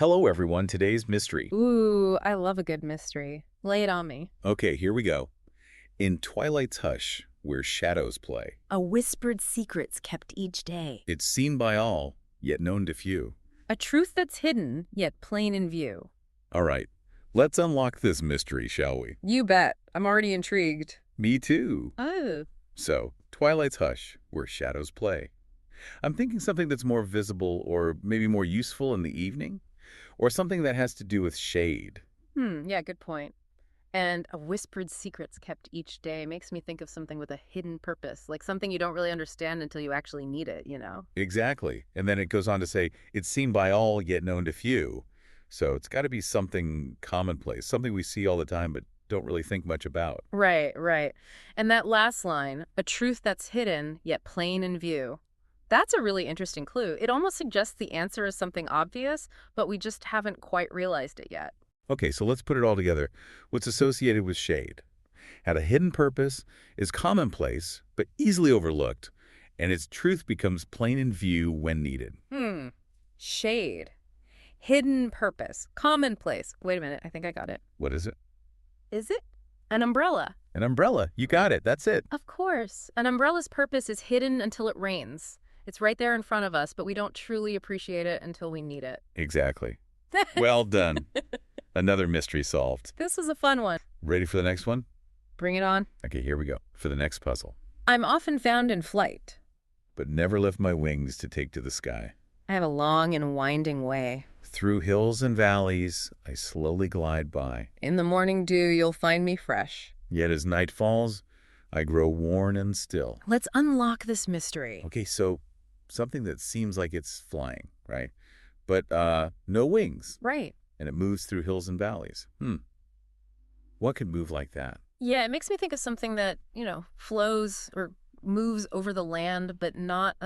Hello, everyone. Today's mystery. Ooh, I love a good mystery. Lay it on me. Okay, here we go. In Twilight's hush, where shadows play, A whispered secret's kept each day. it's seen by all, yet known to few. A truth that's hidden, yet plain in view. All right, let's unlock this mystery, shall we? You bet. I'm already intrigued. Me too. Oh. So, Twilight's hush, where shadows play. I'm thinking something that's more visible or maybe more useful in the evening, or something that has to do with shade. Yeah, good point. And a whispered secret's kept each day makes me think of something with a hidden purpose, like something you don't really understand until you actually need it, you know? Exactly. And then it goes on to say, it's seen by all, yet known to few. So it's got to be something commonplace, something we see all the time but don't really think much about. Right, right. And that last line, a truth that's hidden, yet plain in view. That's a really interesting clue. It almost suggests the answer is something obvious, but we just haven't quite realized it yet. Okay, so let's put it all together. What's associated with shade? Had a hidden purpose, is commonplace, but easily overlooked, and its truth becomes plain in view when needed. Shade. Hidden purpose. Commonplace. Wait a minute. I think I got it. What is it? Is it? An umbrella. An umbrella. You got it. That's it. Of course. An umbrella's purpose is hidden until it rains. It's right there in front of us, but we don't truly appreciate it until we need it. Exactly. Well done. Another mystery solved. This was a fun one. Ready for the next one? Bring it on. Okay, here we go. For the next puzzle. I'm often found in flight. But never lift my wings to take to the sky. I have a long and winding way. Through hills and valleys, I slowly glide by. In the morning dew, you'll find me fresh. Yet as night falls, I grow worn and still. Let's unlock this mystery. Okay, so something that seems like it's flying, right? But no wings, Right. and it moves through hills and valleys. What could move like that? Yeah, it makes me think of something that, flows or moves over the land, but not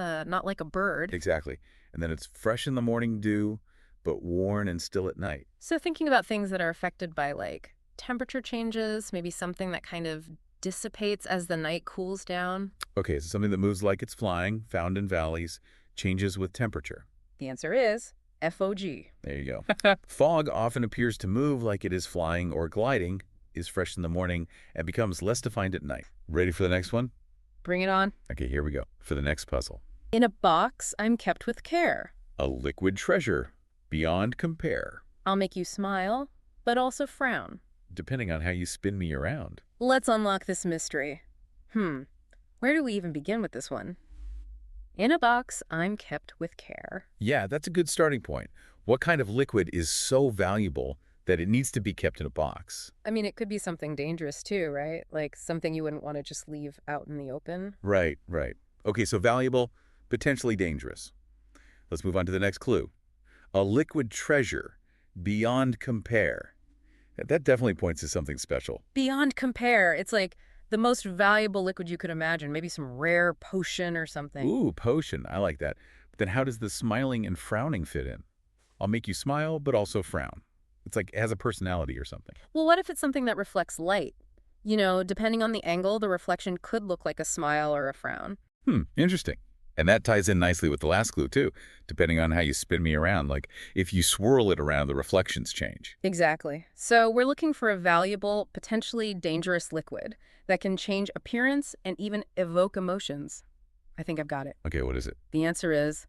like a bird. Exactly. And then it's fresh in the morning dew, but worn and still at night. So thinking about things that are affected by like temperature changes, maybe something that kind of dissipates as the night cools down. Okay, so something that moves like it's flying, found in valleys, changes with temperature. The answer is FOG. There you go. Fog often appears to move like it is flying or gliding, is fresh in the morning, and becomes less defined at night. Ready for the next one? Bring it on. Okay, here we go. For the next puzzle. In a box, I'm kept with care. A liquid treasure, beyond compare, I'll make you smile, but also frown. depending on how you spin me around. Let's unlock this mystery. Where do we even begin with this one? In a box, I'm kept with care. Yeah, that's a good starting point. What kind of liquid is so valuable that it needs to be kept in a box? I mean, it could be something dangerous too, right? Like something you wouldn't want to just leave out in the open. Right, right. Okay, so valuable, potentially dangerous. Let's move on to the next clue. A liquid treasure, beyond compare. That definitely points to something special. Beyond compare. It's like the most valuable liquid you could imagine. Maybe some rare potion or something. Ooh, potion. I like that. But then how does the smiling and frowning fit in? I'll make you smile, but also frown. It's like it has a personality or something. Well, what if it's something that reflects light? Depending on the angle, the reflection could look like a smile or a frown. Interesting. And that ties in nicely with the last clue, too, depending on how you spin me around. Like, if you swirl it around, the reflections change. Exactly. So we're looking for a valuable, potentially dangerous liquid that can change appearance and even evoke emotions. I think I've got it. Okay, what is it? The answer is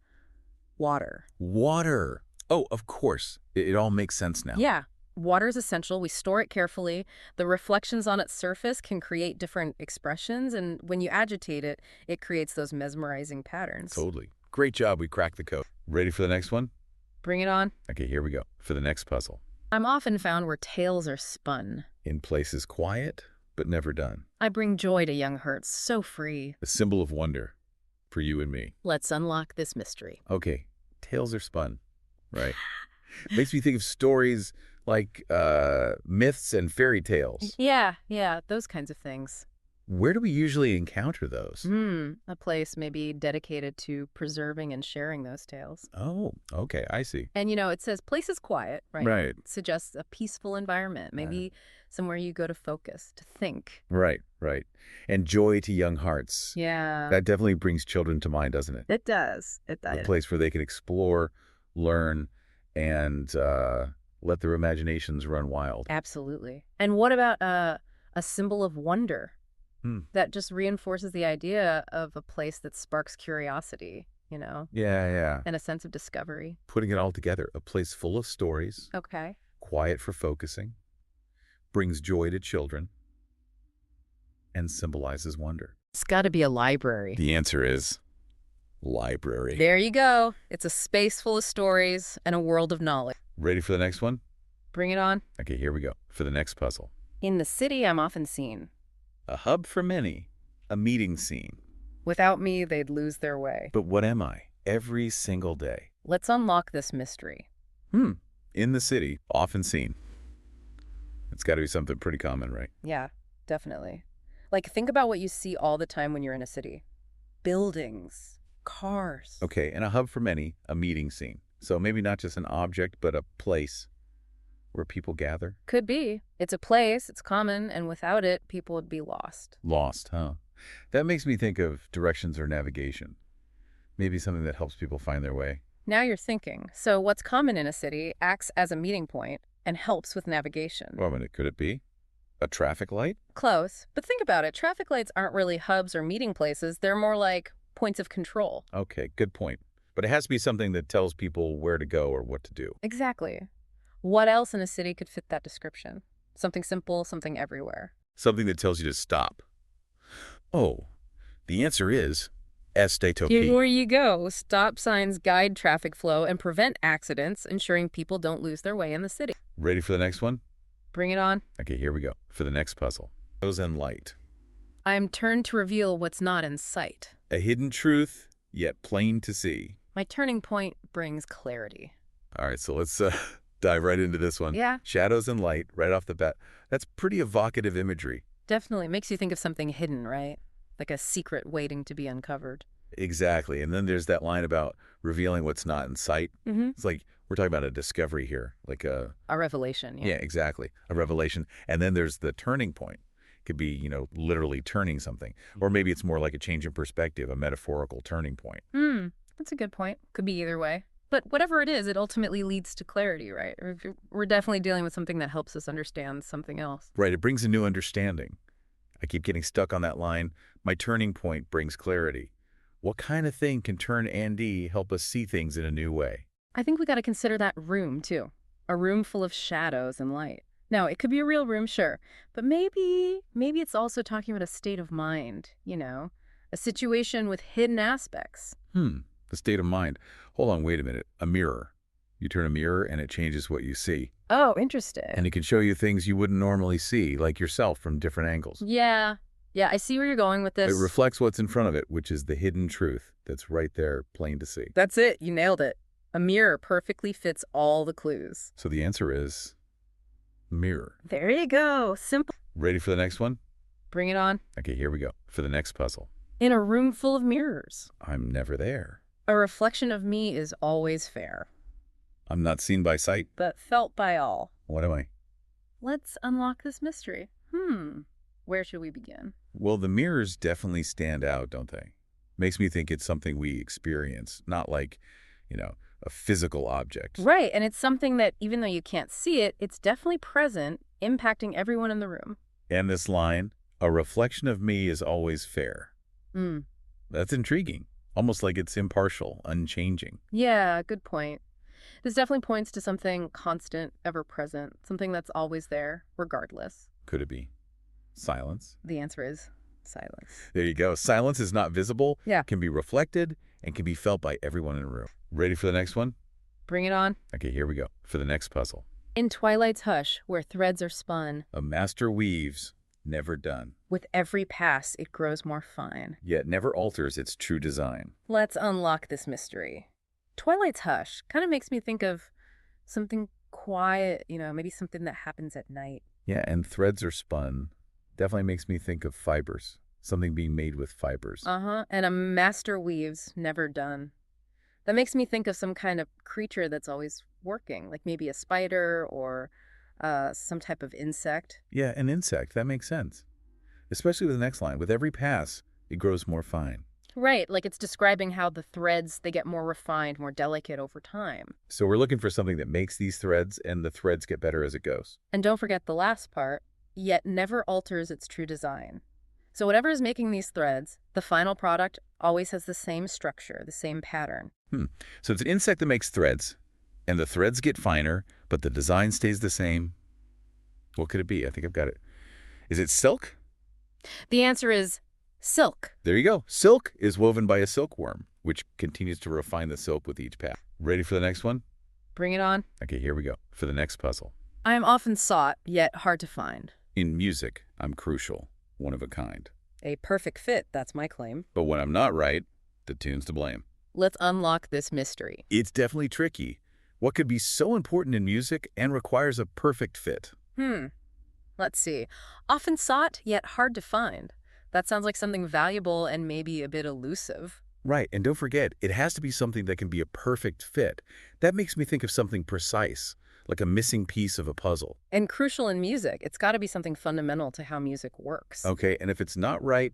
water. Water. Oh, of course. It all makes sense now. Yeah. Water is essential. We store it carefully. The reflections on its surface can create different expressions, and when you agitate it, it creates those mesmerizing patterns. Totally. Great job. We cracked the code. Ready for the next one? Bring it on. Okay, here we go. For the next puzzle. I'm often found where tales are spun. In places quiet, but never done. I bring joy to young hearts, so free. A symbol of wonder for you and me. Let's unlock this mystery. Okay, tales are spun, right? Makes me think of stories like myths and fairy tales. Yeah, those kinds of things. Where do we usually encounter those? A place maybe dedicated to preserving and sharing those tales. Oh, okay, I see. And, it says place is quiet, right? Right. It suggests a peaceful environment, maybe somewhere you go to focus, to think. Right. And joy to young hearts. Yeah. That definitely brings children to mind, doesn't it? It does. A place where they can explore, learn, and let their imaginations run wild. Absolutely. And what about a symbol of wonder? Hmm. That just reinforces the idea of a place that sparks curiosity, Yeah. and a sense of discovery. Putting it all together, a place full of stories, Okay. quiet for focusing, brings joy to children, and symbolizes wonder. It's got to be a library. The answer is library. There you go. It's a space full of stories and a world of knowledge. Ready for the next one? Bring it on. Okay, here we go for the next puzzle. In the city, I'm often seen. A hub for many, a meeting scene. Without me, they'd lose their way. But what am I? Every single day. Let's unlock this mystery. In the city, often seen. It's got to be something pretty common, right? Yeah, definitely. Like, think about what you see all the time when you're in a city. Buildings, cars. Okay, and a hub for many, a meeting scene. So maybe not just an object, but a place where people gather. Could be. It's a place, it's common, and without it, people would be lost. Lost, huh? That makes me think of directions or navigation. Maybe something that helps people find their way. Now you're thinking. So what's common in a city acts as a meeting point and helps with navigation. Well, could it be a traffic light? Close. But think about it. Traffic lights aren't really hubs or meeting places. They're more like points of control. Okay, good point. But it has to be something that tells people where to go or what to do. Exactly. What else in a city could fit that description? Something simple, something everywhere. Something that tells you to stop. Oh, the answer is stop. Here you go. Stop signs guide traffic flow and prevent accidents, ensuring people don't lose their way in the city. Ready for the next one? Bring it on. Okay, here we go for the next puzzle. Shadows and light. I'm turned to reveal what's not in sight. A hidden truth, yet plain to see. My turning point brings clarity. All right, so let's dive right into this one. Yeah. Shadows and light, right off the bat. That's pretty evocative imagery. Definitely makes you think of something hidden, right? Like a secret waiting to be uncovered. Exactly. And then there's that line about revealing what's not in sight. Mm-hmm. It's like we're talking about a discovery here, like a revelation. yeah, exactly, a revelation. And then there's the turning point. It could be, literally turning something, or maybe it's more like a change in perspective, a metaphorical turning point. That's a good point. Could be either way. But whatever it is, it ultimately leads to clarity, right? We're definitely dealing with something that helps us understand something else. Right. It brings a new understanding. I keep getting stuck on that line. My turning point brings clarity. What kind of thing can turn Andy help us see things in a new way? I think we got to consider that room, too. A room full of shadows and light. Now, it could be a real room, sure. But maybe it's also talking about a state of mind, a situation with hidden aspects. The state of mind. Hold on, wait a minute. A mirror. You turn a mirror and it changes what you see. Oh, interesting. And it can show you things you wouldn't normally see, like yourself from different angles. Yeah, I see where you're going with this. It reflects what's in front of it, which is the hidden truth that's right there, plain to see. That's it. You nailed it. A mirror perfectly fits all the clues. So the answer is mirror. There you go. Simple. Ready for the next one? Bring it on. Okay, here we go for the next puzzle. In a room full of mirrors. I'm never there. A reflection of me is always fair, I'm not seen by sight. but felt by all. What am I? Let's unlock this mystery. Where should we begin? Well, the mirrors definitely stand out, don't they? Makes me think it's something we experience, not like, a physical object. Right, and it's something that even though you can't see it, it's definitely present, impacting everyone in the room. And this line, a reflection of me is always fair. That's intriguing. Almost like it's impartial, unchanging. Yeah, good point. This definitely points to something constant, ever present, something that's always there, regardless. Could it be silence? The answer is silence. There you go. Silence is not visible, Yeah. can be reflected, and can be felt by everyone in the room. Ready for the next one? Bring it on. Okay, here we go for the next puzzle. In twilight's hush, where threads are spun, A master weaves, never done, with every pass it grows more fine. yet never alters its true design. Let's unlock this mystery. Twilight's hush kind of makes me think of something quiet, maybe something that happens at night. Yeah, and threads are spun. Definitely makes me think of fibers, something being made with fibers. And a master weaves, never done. That makes me think of some kind of creature that's always working, like maybe a spider or some type of insect. Yeah, an insect. That makes sense. Especially with the next line. With every pass, it grows more fine. Right, like it's describing how the threads, they get more refined, more delicate over time. So we're looking for something that makes these threads, and the threads get better as it goes. And don't forget the last part, yet never alters its true design. So whatever is making these threads, the final product always has the same structure, the same pattern. So it's an insect that makes threads, and the threads get finer, but the design stays the same. What could it be? I think I've got it. Is it silk? The answer is silk. There you go. Silk is woven by a silkworm, which continues to refine the silk with each pass. Ready for the next one? Bring it on. Okay, here we go. For the next puzzle. I am often sought, yet hard to find. In music, I'm crucial, one of a kind. A perfect fit, that's my claim. But when I'm not right, the tune's to blame. Let's unlock this mystery. It's definitely tricky. What could be so important in music and requires a perfect fit? Let's see. Often sought, yet hard to find. That sounds like something valuable and maybe a bit elusive. Right, and don't forget, it has to be something that can be a perfect fit. That makes me think of something precise, like a missing piece of a puzzle. And crucial in music, it's got to be something fundamental to how music works. Okay, and if it's not right,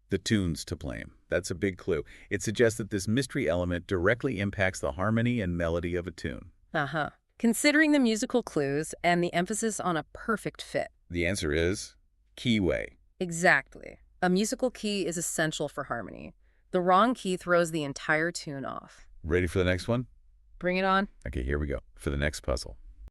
the tune's to blame. That's a big clue. It suggests that this mystery element directly impacts the harmony and melody of a tune. Uh-huh. Considering the musical clues and the emphasis on a perfect fit. The answer is Keyway. Exactly. A musical key is essential for harmony. The wrong key throws the entire tune off. Ready for the next one? Bring it on. Okay, here we go. For the next puzzle.